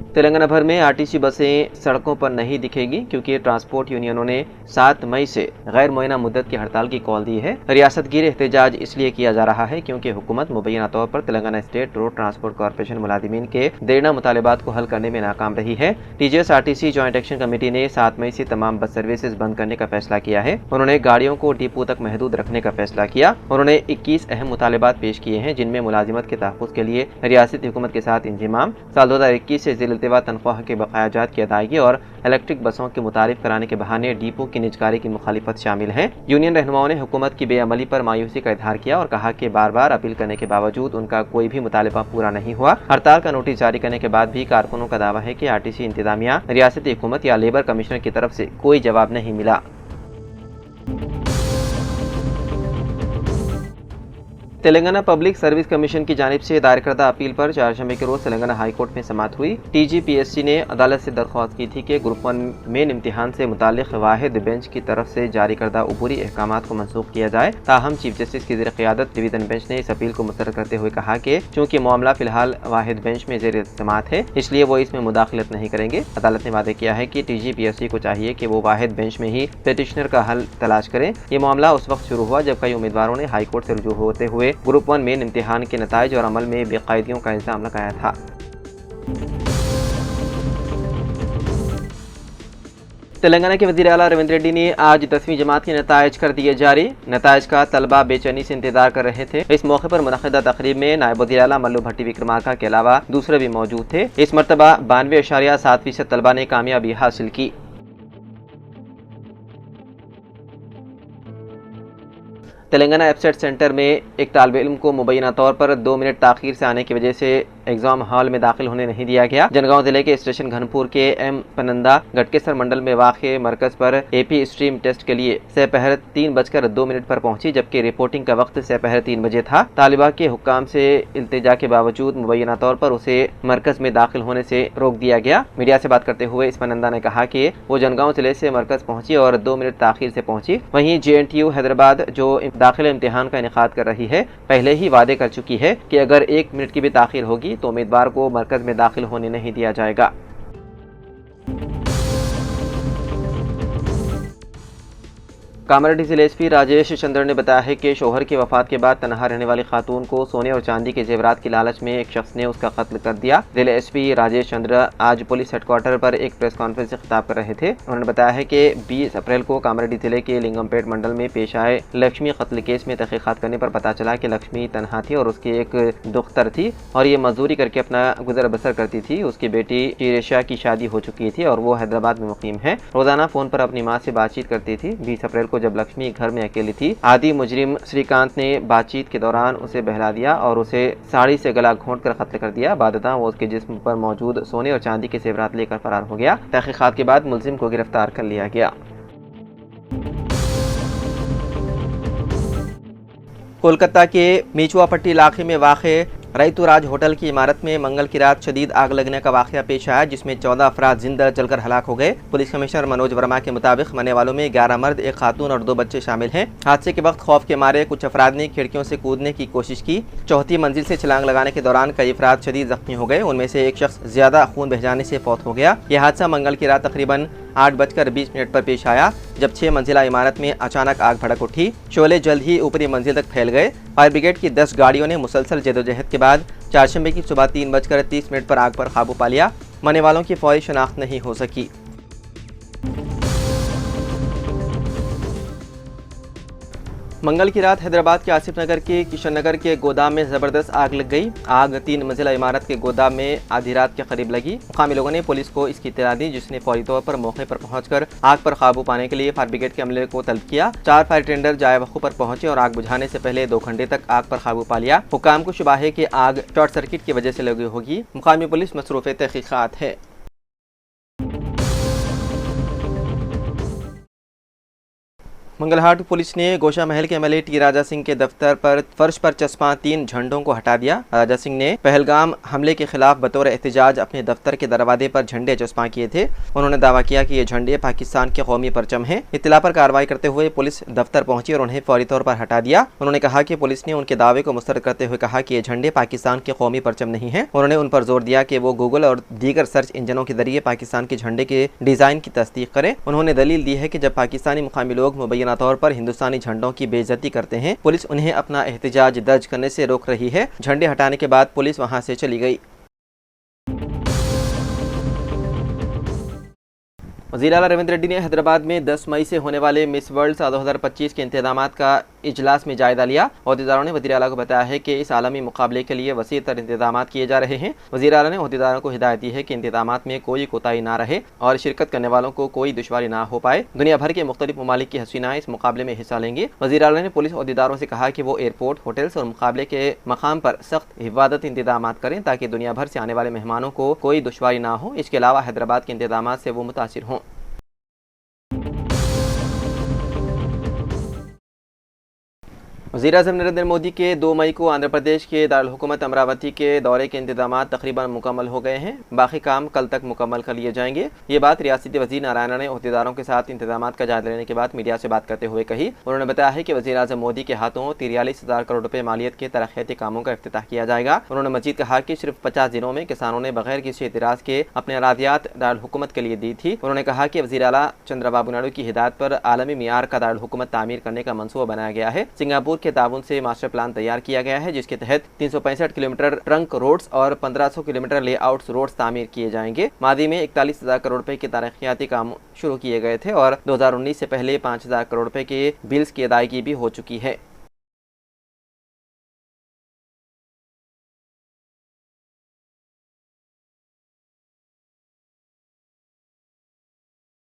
तेलंगाना भर में आरटीसी बसें सड़कों पर नहीं दिखेगी क्योंकि ट्रांसपोर्ट यूनियनों ने 7 मई से गैर मुअय्यना मुद्दत की हड़ताल की कॉल दी है। रियासत गिर एहतजाज इसलिए किया जा रहा है क्योंकि हुकूमत मुबैना तौर पर Telangana state road transport corporation मुलाजिमीन के देरना मुतालिबात को हल करने में नाकाम रही है। TGS RTC joint action committee ने 7 मई से तमाम बस सर्विसेज बंद करने का फैसला किया है। उन्होंने गाड़ियों को डिपो तक महदूद रखने का फैसला किया। उन्होंने 21 अहम मुतालिबात पेश किए हैं जिनमें मुलाजिमत के तहफ़्फ़ुज़ के लिए रियासती हुकूमत के साथ इंज़िमाम, साल 2021 से ज़िल-इल्तिवा तनख्वाह के बकायाजात की अदायगी और इलेक्ट्रिक बसों के मुतारिफ कराने के बहाने डिपो की निजकारी की मुखालिफत शामिल है। यूनियन रहनुमाओं ने हुकूमत की बेअमली पर मायूसी का इजहार किया और कहा कि बार बार अपील करने के बावजूद उनका कोई भी मुतालिबा पूरा नहीं हुआ। हड़ताल का नोटिस जारी करने के बाद भी कारकुनों का दावा है कि आरटीसी इंतजामिया, रियासती हुकूमत या लेबर कमिश्नर की तरफ से कोई जवाब नहीं मिला। तेलंगाना पब्लिक सर्विस कमीशन की जानिब से दायर करदा अपील पर चारशंबे के रोज तेलंगाना हाई कोर्ट में समाअत हुई। टीजीपीएससी ने अदालत से दरख्वास्त की थी कि ग्रुप 1 मेन इम्तिहान से मुताल्लिक वाहिद बेंच की तरफ से जारी करदा उबूरी अहकामात को मनसूख किया जाए। ताहम चीफ जस्टिस की ज़ेर क़ियादत डिवीजन बेंच ने इस अपील को मुस्तरद करते हुए कहा कि चूँकि मामला फिलहाल वाहिद बेंच में ज़ेर समाअत है इसलिए वो इसमें मुदाखलत नहीं करेंगे। अदालत ने वादे किया है कि टीजीपीएससी को चाहिए कि वो वाहिद बेंच में ही पिटिशनर का हल तलाश करें। ये मामला उस वक्त शुरू हुआ जब कई उम्मीदवारों ने हाई कोर्ट से रुजू होते हुए ग्रुप 1 मेन इम्तिहान के नताइज और अमल में बेकायदियों का इल्जाम लगाया था। तेलंगाना के वज़ीर आला रविंद्र रेड्डी ने आज 10वीं जमात के नताइज कर दिए जारी। नताइज का तलबा बेचैनी से इंतजार कर रहे थे। इस मौके पर मुनक़्क़िदा तक़रीब में नायब वज़ीर आला मल्लू भट्टी विक्रमार्का के अलावा दूसरे भी मौजूद थे। इस मरतबा 92.7% तलबा ने कामयाबी हासिल की। तेलंगाना एफसेट सेंटर में एक तालिब इल्म को मुबैना तौर पर 2 मिनट ताख़ीर से आने की वजह से एग्ज़ाम हॉल में दाखिल होने नहीं दिया गया। जनगांव जिले के स्टेशन घनपुर के एम पनंदा गटकेसर मंडल में वाक़े मरकज़ पर एपी स्ट्रीम टेस्ट के लिए सपहर 3:02 पर पहुंची, जबकि रिपोर्टिंग का वक्त सपहर 3 बजे था। तालिबा के हुक्काम से इल्तिजा के बावजूद मुबैना तौर पर उसे मरकज़ में दाखिल होने से रोक दिया गया। मीडिया से बात करते हुए इस पनंदा ने कहा कि वो जनगांव जिले से मरकज़ पहुंची और 2 मिनट ताख़ीर से पहुंची। वहीं JNTU हैदराबाद जो दाखिला इम्तिहान का इनेकाद कर रही है पहले ही वादे कर चुकी है कि अगर 1 मिनट की भी ताख़ीर होगी तो उम्मीदवार को मरकज में दाखिल होने नहीं दिया जाएगा। कामारेड्डी जिले एसपी राजेश चंद्र ने बताया है कि शोहर की वफात के बाद तनहा रहने वाली खातून को सोने और चांदी के जेवरात की लालच में एक शख्स ने उसका कत्ल कर दिया। जिले एसपी राजेश चंद्र आज पुलिस हेडक्वार्टर पर एक प्रेस कॉन्फ्रेंस से खिताब कर रहे थे। उन्होंने बताया है कि 20 अप्रैल को कामारेड्डी जिले के लिंगमपेट मंडल में पेश आए लक्ष्मी कत्ल केस में तहकीकात करने पर पता चला कि लक्ष्मी तनहा थी और उसकी एक दुख्तर थी और ये मजदूरी करके अपना गुजर बसर करती थी। उसकी बेटी शीरेशा की शादी हो चुकी थी और वो हैदराबाद में मुकीम है। रोजाना फोन पर अपनी माँ से बातचीत करती थी। 20 अप्रैल को जब लक्ष्मी घर में अकेली थी, आदि मुजरिम श्रीकांत ने बातचीत के दौरान उसे बहला दिया और उसे साड़ी से गला घोंट कर कत्ल कर दिया। बादता वो उसके जिस्म पर मौजूद सोने और चांदी के जेवरात लेकर फरार हो गया। तहकीकात के बाद मुलजिम को गिरफ्तार कर लिया गया। कोलकाता के मीचुआपट्टी इलाके में वाक़े रईतुराज होटल की इमारत में मंगल की रात शदीद आग लगने का वाक़या पेश आया, जिसमें 14 अफराद जिंदा जलकर हलाक हो गए। पुलिस कमिश्नर मनोज वर्मा के मुताबिक मरने वालों में 11 मर्द, 1 खातून और 2 बच्चे शामिल हैं। हादसे के वक्त खौफ के मारे कुछ अफराद ने खिड़कियों से कूदने की कोशिश की। चौथी मंजिल से छलांग लगाने के दौरान कई अफराद शदीद जख्मी हो गए। उनमें से एक शख्स ज्यादा खून बह जाने से फौत हो गया। यह हादसा मंगल की रात तकरीबन 8:20 पर पेश आया, जब 6 मंजिला इमारत में अचानक आग भड़क उठी। शोले जल्द ही ऊपरी मंजिल तक फैल गए। फायर ब्रिगेड की 10 गाड़ियों ने मुसलसल जदोजहद के बाद चारशंबे की सुबह 3:30 पर आग पर काबू पा लिया। मरने वालों की फौरी शनाख्त नहीं हो सकी। मंगल की रात हैदराबाद के आसिफ नगर के किशन नगर के गोदाम में जबरदस्त आग लग गई। आग 3 मंजिला इमारत के गोदाम में आधी रात के करीब लगी। मुकामी लोगों ने पुलिस को इसकी इत्तला दी, जिसने फौरी तौर पर मौके पर पहुंचकर आग पर काबू पाने के लिए फायर ब्रिगेड के अमले को तलब किया। 4 फायर टेंडर जाए वक़्त पर पहुंचे और आग बुझाने से पहले 2 घंटे तक आग पर काबू पा लिया। हुकाम को शुबा है कि आग शॉर्ट सर्किट की वजह से लगी होगी। मुकामी पुलिस मसरूफ़ तहकीकात है। मंगलहाट पुलिस ने गोशा महल के एमएलए टी राजा सिंह के दफ्तर पर फर्श पर चस्पा 3 झंडों को हटा दिया। राजा सिंह ने पहलगाम हमले के खिलाफ बतौर एहतजाज अपने दफ्तर के दरवाजे पर झंडे चस्पा किए थे। उन्होंने दावा किया कि ये झंडे पाकिस्तान के कौमी परचम हैं। इत्तला पर कार्रवाई करते हुए पुलिस दफ्तर पहुंची और उन्हें फौरी तौर पर हटा दिया। उन्होंने कहा कि पुलिस ने उनके दावे को मुस्तरद करते हुए कहा कि ये झंडे पाकिस्तान के कौमी परचम नहीं है। उन्होंने उन पर जोर दिया कि वो गूगल और दीगर सर्च इंजनों के जरिए पाकिस्तान के झंडे के डिजाइन की तस्दीक करें। उन्होंने दलील दी है कि जब पाकिस्तानी मुकामी लोग मुबैना तौर पर हिंदुस्तानी झंडों की बेइज्जती करते हैं, पुलिस उन्हें अपना एहतजाज दर्ज करने से रोक रही है। झंडे हटाने के बाद पुलिस वहां से चली गई। वज़ीर आला रविंद्र रेड्डी ने हैदराबाद में 10 मई से होने वाले मिस वर्ल्ड 2025 के इंतजामात का इजलास में जायजा लिया। अहदेदारों ने वज़ीर आला को बताया है कि इस आलमी मुकाबले के लिए वसी तर इंतजामात किए जा रहे हैं। वज़ीर आला ने अहदेदारों को हिदायत दी है कि इंतजामात में कोई कोताही ना रहे और शिरकत करने वालों को कोई दुश्वारी ना हो पाए। दुनिया भर के मुख्तलिफ ममालिक की हसीनाएं इस मुकाबले में हिस्सा लेंगी। वज़ीर आला ने पुलिस अहदेदारों से कहा कि वो एयरपोर्ट, होटल्स और मुकाबले के मकाम पर सख्त हिफाजत इंतजामात करें ताकि दुनिया भर से आने वाले मेहमानों को कोई दुश्वारी ना हो। इसके अलावा हैदराबाद के इंतजामात से वो मुतासिर हों। वज़ीर-ए-आज़म नरेंद्र मोदी के 2 मई को आंध्र प्रदेश के दारुल हुकूमत अमरावती के दौरे के इंतजामात तकरीबन मुकम्मल हो गए हैं। बाकी काम कल तक मुकम्मल कर लिए जाएंगे। ये बात रियासती वज़ीर नारायण ने अहदेदारों के साथ इंतजामात का जायजा लेने के बाद मीडिया से बात करते हुए कही। उन्होंने बताया है कि वज़ीर-ए-आज़म मोदी के हाथों 43,000 करोड़ रुपए मालियत के तरक्याती कामों का इफ्तिताह किया जाएगा। उन्होंने मजीद कहा कि सिर्फ 50 दिनों में किसानों ने बगैर किसी एतराज़ के अपने अरादियात दारुल हुकूमत के लिए दी थी। उन्होंने कहा कि वज़ीर आला चंद्रबाबू नायडू की हिदायत पर आलमी मियार का दारुल हुकूमत तामीर करने का मंसूबा बनाया गया है। सिंगापुर के ताउन से मास्टर प्लान तैयार किया गया है, जिसके तहत 365 किलोमीटर ट्रंक रोड्स और 1500 किलोमीटर लेआउट्स रोड्स तामीर किए जाएंगे। मादी में 41,000 करोड़ रुपए के तरक्याती काम शुरू किए गए थे और 2019 से पहले 5,000 करोड़ रुपए के बिल्स की अदायगी भी हो चुकी है।